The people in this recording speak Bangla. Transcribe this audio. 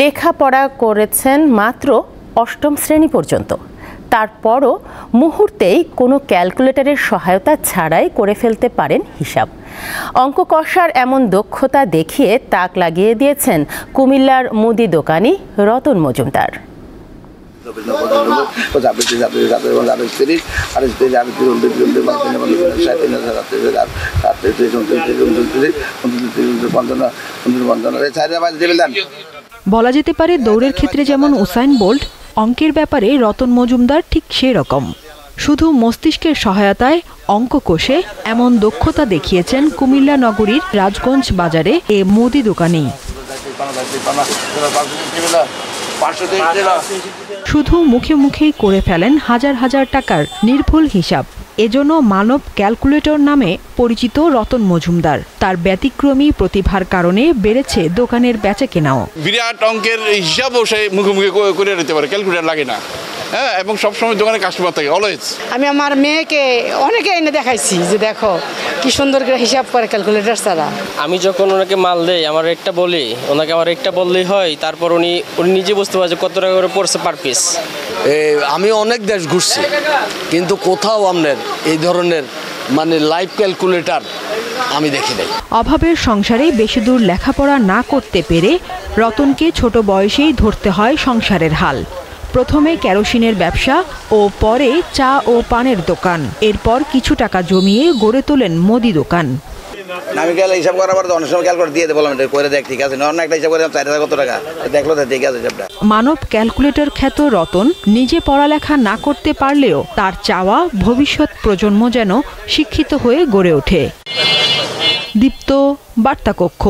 লেখাপড়া করেছেন মাত্র অষ্টম শ্রেণী পর্যন্ত, তারপরও মুহূর্তেই কোনো ক্যালকুলেটরের সহায়তা ছাড়াই করে ফেলতে পারেন হিসাব। অঙ্ক কষার এমন দক্ষতা দেখিয়ে তাক লাগিয়ে দিয়েছেন কুমিল্লার মুদি দোকানি রতন মজুমদার। বলা যেতে পারে দৌড়ের ক্ষেত্রে যেমন উসাইন বোল্ট, অঙ্কের ব্যাপারে রতন মজুমদার ঠিক সেই রকম। শুধু মস্তিষ্কের সহায়তায় অঙ্ক কষে এমন দক্ষতা দেখিয়েছেন কুমিল্লা নগরীর রাজগঞ্জ বাজারে এ মুদি দোকানি। শুধু মুখে মুখেই করে ফেলেন হাজার হাজার টাকার নির্ভুল হিসাব। এজন্য মানব ক্যালকুলেটর নামে পরিচিত রতন মজুমদার। তার ব্যতিক্রমী প্রতিভার কারণে বেড়েছে দোকানের বেচাকেনাও। বিরাট অঙ্কের হিসাবও সে মুখে মুখে করে নিতে পারে, ক্যালকুলেটর লাগে না। হ্যাঁ, এবং সবসময় দোকানে কাস্টমার থাকে অলওয়েজ। আমি আমার মেয়েকে অনেকে এনে দেখাইছি যে দেখো কি সুন্দর করে হিসাব করে ক্যালকুলেটর ছাড়া। আমি যখন ওনাকে মাল দেই, আমার একটা বলি, ওনাকে আমার একটা বললেই হয়, তারপর উনি নিজে বুঝতে পারে যে কত টাকা করে পড়ছে পার পিস। আমি অনেক দেশ ঘুরছি, কিন্তু কোথাও আপনার এই ধরনের লাইভ ক্যালকুলেটর আমি দেখি নাই। অভাবের সংসারে বেশি দূর লেখাপড়া না করতে পেরে রতনকে ছোট বয়সেই ধরতে হয় সংসারের হাল। প্রথমে কেরোসিনের ব্যবসা ও পরে চা ও পানের দোকান। এরপর কিছু টাকা জমিয়ে গড়ে তোলেন মুদি দোকান। আমি গেলে হিসাব করার পর অনেক সময় ক্যালকুলেটর দিয়ে বললাম করে দেখ ঠিক আছে, অন্য একটা হিসাব করে 4,000 কত টাকা দেখলো ঠিক আছে হিসাবটা। মানব ক্যালকুলেটর খ্যাত রতন নিজে পড়ালেখা না করতে পারলেও তার চাওয়া ভবিষ্যৎ প্রজন্ম যেন শিক্ষিত হয়ে গড়ে ওঠে। দীপ্ত বার্তা কক্ষ।